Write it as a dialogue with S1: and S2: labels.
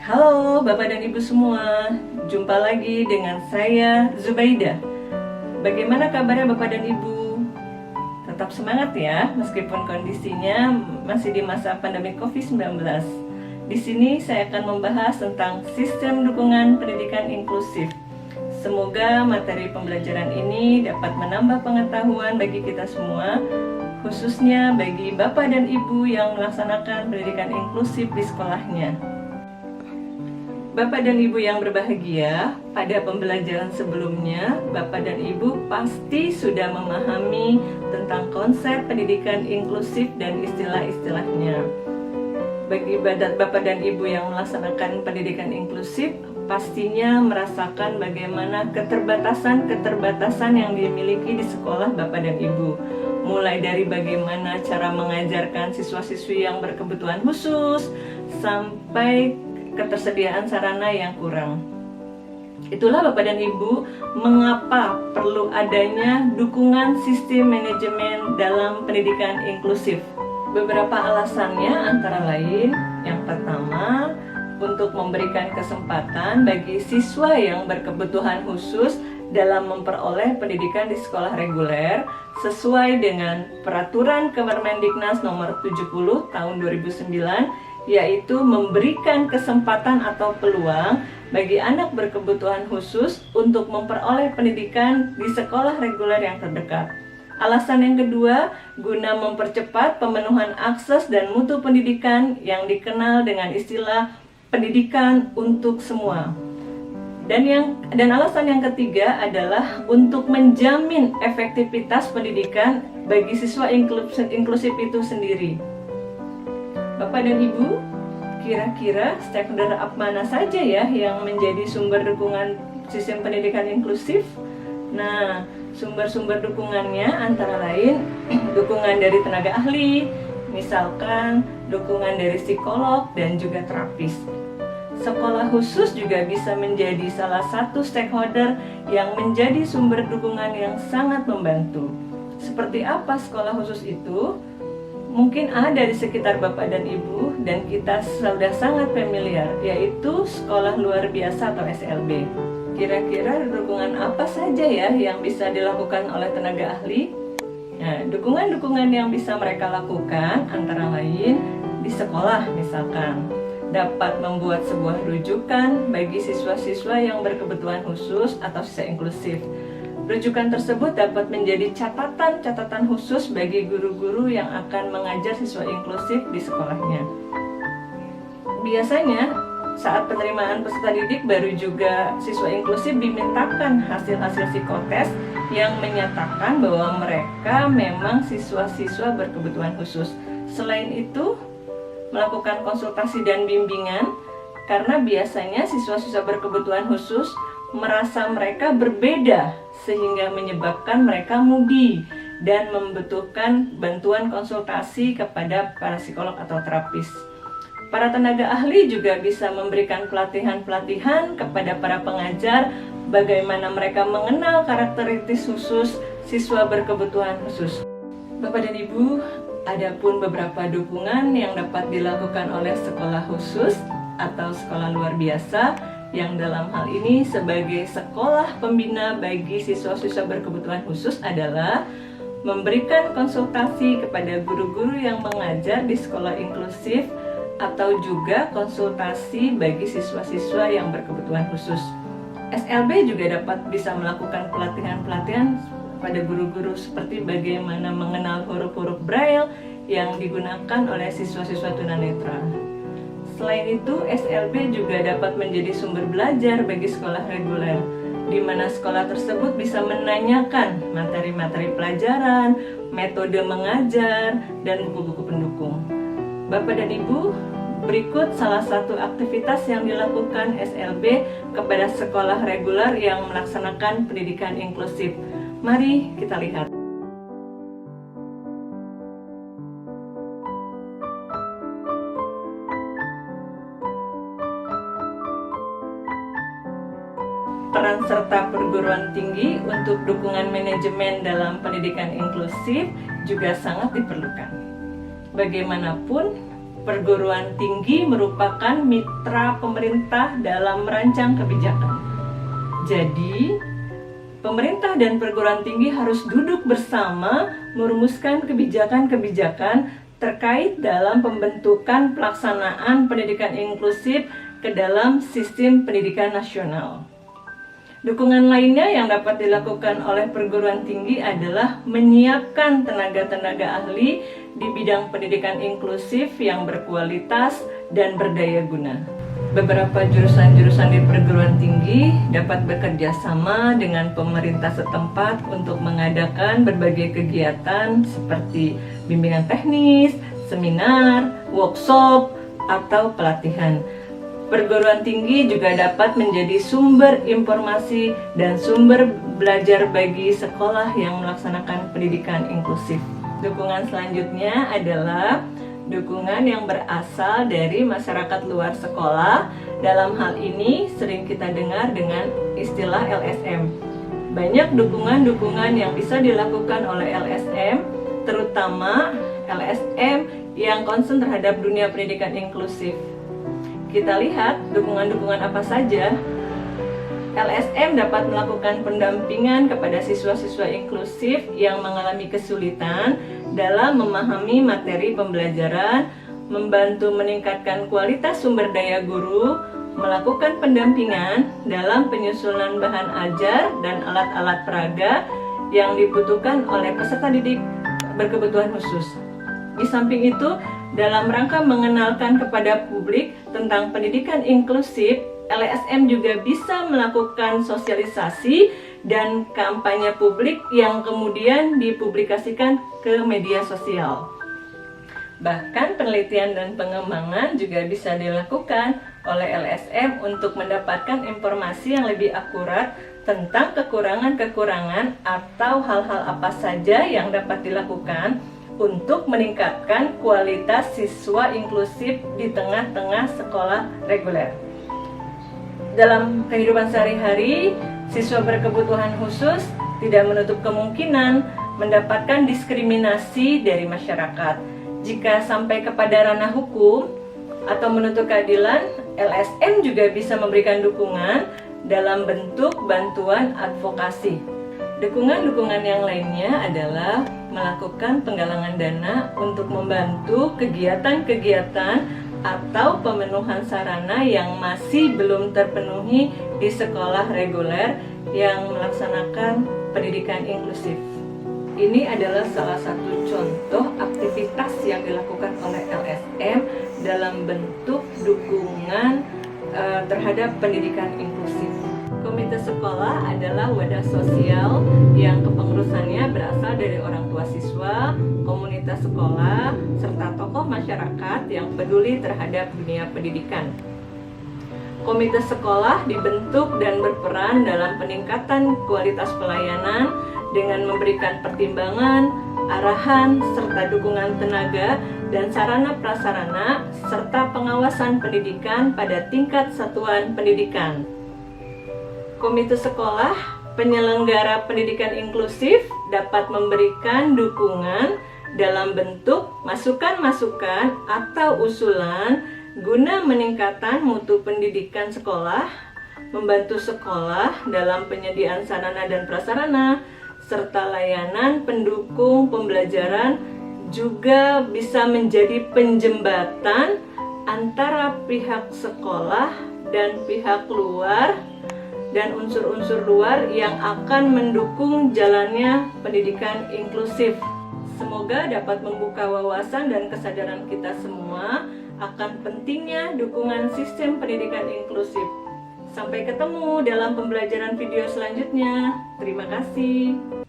S1: Halo Bapak dan Ibu semua, jumpa lagi dengan saya Zubaida. Bagaimana kabarnya Bapak dan Ibu? Tetap semangat ya, meskipun kondisinya masih di masa pandemi COVID-19. Di sini saya akan membahas tentang sistem dukungan pendidikan inklusif. Semoga materi pembelajaran ini dapat menambah pengetahuan bagi kita semua, khususnya bagi Bapak dan Ibu yang melaksanakan pendidikan inklusif di sekolahnya. Bapak dan Ibu yang berbahagia, pada pembelajaran sebelumnya, Bapak dan Ibu pasti sudah memahami tentang konsep pendidikan inklusif dan istilah-istilahnya. Bagi Bapak dan Ibu yang melaksanakan pendidikan inklusif, pastinya merasakan bagaimana keterbatasan-keterbatasan yang dimiliki di sekolah Bapak dan Ibu. Mulai dari bagaimana cara mengajarkan siswa-siswi yang berkebutuhan khusus, sampai ketersediaan sarana yang kurang. Itulah Bapak dan Ibu, mengapa perlu adanya dukungan sistem manajemen dalam pendidikan inklusif. Beberapa alasannya antara lain, yang pertama, untuk memberikan kesempatan bagi siswa yang berkebutuhan khusus dalam memperoleh pendidikan di sekolah reguler sesuai dengan Peraturan Kemendiknas Nomor 70 Tahun 2009, yaitu memberikan kesempatan atau peluang bagi anak berkebutuhan khusus untuk memperoleh pendidikan di sekolah reguler yang terdekat. Alasan yang kedua, guna mempercepat pemenuhan akses dan mutu pendidikan yang dikenal dengan istilah pendidikan untuk semua. Dan alasan yang ketiga adalah untuk menjamin efektivitas pendidikan bagi siswa inklusif itu sendiri. Bapak dan Ibu, kira-kira stakeholder mana saja ya yang menjadi sumber dukungan sistem pendidikan inklusif? Nah, sumber-sumber dukungannya antara lain dukungan dari tenaga ahli, misalkan dukungan dari psikolog dan juga terapis. Sekolah khusus juga bisa menjadi salah satu stakeholder yang menjadi sumber dukungan yang sangat membantu. Seperti apa sekolah khusus itu? Mungkin ada di sekitar Bapak dan Ibu dan kita sudah sangat familiar, yaitu sekolah luar biasa atau SLB. Kira-kira dukungan apa saja ya yang bisa dilakukan oleh tenaga ahli? Nah, dukungan-dukungan yang bisa mereka lakukan antara lain di sekolah misalkan, dapat membuat sebuah rujukan bagi siswa-siswa yang berkebutuhan khusus atau siswa inklusif. Rujukan tersebut dapat menjadi catatan khusus bagi guru-guru yang akan mengajar siswa inklusif di sekolahnya. Biasanya, saat penerimaan peserta didik baru juga siswa inklusif dimintakan hasil-hasil psikotes yang menyatakan bahwa mereka memang siswa-siswa berkebutuhan khusus. Selain itu, melakukan konsultasi dan bimbingan, karena biasanya siswa-siswa berkebutuhan khusus merasa mereka berbeda sehingga menyebabkan mereka mudi dan membutuhkan bantuan konsultasi kepada para psikolog atau terapis. Para tenaga ahli juga bisa memberikan pelatihan-pelatihan kepada para pengajar bagaimana mereka mengenal karakteristik khusus siswa berkebutuhan khusus. Bapak dan Ibu, ada pun beberapa dukungan yang dapat dilakukan oleh sekolah khusus atau sekolah luar biasa yang dalam hal ini sebagai sekolah pembina bagi siswa-siswa berkebutuhan khusus adalah memberikan konsultasi kepada guru-guru yang mengajar di sekolah inklusif atau juga konsultasi bagi siswa-siswa yang berkebutuhan khusus. SLB juga bisa melakukan pelatihan-pelatihan pada guru-guru seperti bagaimana mengenal huruf-huruf Braille yang digunakan oleh siswa-siswa tunanetra. Selain itu, SLB juga dapat menjadi sumber belajar bagi sekolah reguler, di mana sekolah tersebut bisa menanyakan materi-materi pelajaran, metode mengajar, dan buku-buku pendukung. Bapak dan Ibu, berikut salah satu aktivitas yang dilakukan SLB kepada sekolah reguler yang melaksanakan pendidikan inklusif. Mari kita lihat. Peran serta perguruan tinggi untuk dukungan manajemen dalam pendidikan inklusif juga sangat diperlukan. Bagaimanapun, perguruan tinggi merupakan mitra pemerintah dalam merancang kebijakan. Jadi, pemerintah dan perguruan tinggi harus duduk bersama merumuskan kebijakan-kebijakan terkait dalam pembentukan pelaksanaan pendidikan inklusif ke dalam sistem pendidikan nasional. Dukungan lainnya yang dapat dilakukan oleh perguruan tinggi adalah menyiapkan tenaga-tenaga ahli di bidang pendidikan inklusif yang berkualitas dan berdaya guna. Beberapa jurusan-jurusan di perguruan tinggi dapat bekerja sama dengan pemerintah setempat untuk mengadakan berbagai kegiatan seperti bimbingan teknis, seminar, workshop, atau pelatihan. Perguruan tinggi juga dapat menjadi sumber informasi dan sumber belajar bagi sekolah yang melaksanakan pendidikan inklusif. Dukungan selanjutnya adalah dukungan yang berasal dari masyarakat luar sekolah. Dalam hal ini sering kita dengar dengan istilah LSM. Banyak dukungan-dukungan yang bisa dilakukan oleh LSM, terutama LSM yang concern terhadap dunia pendidikan inklusif. Kita lihat dukungan-dukungan apa saja. LSM dapat melakukan pendampingan kepada siswa-siswa inklusif yang mengalami kesulitan dalam memahami materi pembelajaran, membantu meningkatkan kualitas sumber daya guru, melakukan pendampingan dalam penyusunan bahan ajar dan alat-alat peraga yang dibutuhkan oleh peserta didik berkebutuhan khusus. Di samping itu, dalam rangka mengenalkan kepada publik tentang pendidikan inklusif, LSM juga bisa melakukan sosialisasi dan kampanye publik yang kemudian dipublikasikan ke media sosial. Bahkan penelitian dan pengembangan juga bisa dilakukan oleh LSM untuk mendapatkan informasi yang lebih akurat tentang kekurangan-kekurangan atau hal-hal apa saja yang dapat dilakukan untuk meningkatkan kualitas siswa inklusif di tengah-tengah sekolah reguler. Dalam kehidupan sehari-hari, siswa berkebutuhan khusus tidak menutup kemungkinan mendapatkan diskriminasi dari masyarakat. Jika sampai kepada ranah hukum atau menuntut keadilan, LSM juga bisa memberikan dukungan dalam bentuk bantuan advokasi. Dukungan-dukungan yang lainnya adalah melakukan penggalangan dana untuk membantu kegiatan-kegiatan atau pemenuhan sarana yang masih belum terpenuhi di sekolah reguler yang melaksanakan pendidikan inklusif. Ini adalah salah satu contoh aktivitas yang dilakukan oleh LSM dalam bentuk dukungan terhadap pendidikan inklusif. Komite sekolah adalah wadah sosial yang kepengurusannya berasal dari orang tua siswa, komunitas sekolah, serta tokoh masyarakat yang peduli terhadap dunia pendidikan. Komite sekolah dibentuk dan berperan dalam peningkatan kualitas pelayanan dengan memberikan pertimbangan, arahan, serta dukungan tenaga dan sarana prasarana, serta pengawasan pendidikan pada tingkat satuan pendidikan. Komite sekolah penyelenggara pendidikan inklusif dapat memberikan dukungan dalam bentuk masukan-masukan atau usulan guna meningkatkan mutu pendidikan sekolah, membantu sekolah dalam penyediaan sarana dan prasarana, serta layanan pendukung pembelajaran, juga bisa menjadi penjembatan antara pihak sekolah dan pihak luar dan unsur-unsur luar yang akan mendukung jalannya pendidikan inklusif. Semoga dapat membuka wawasan dan kesadaran kita semua akan pentingnya dukungan sistem pendidikan inklusif. Sampai ketemu dalam pembelajaran video selanjutnya. Terima kasih.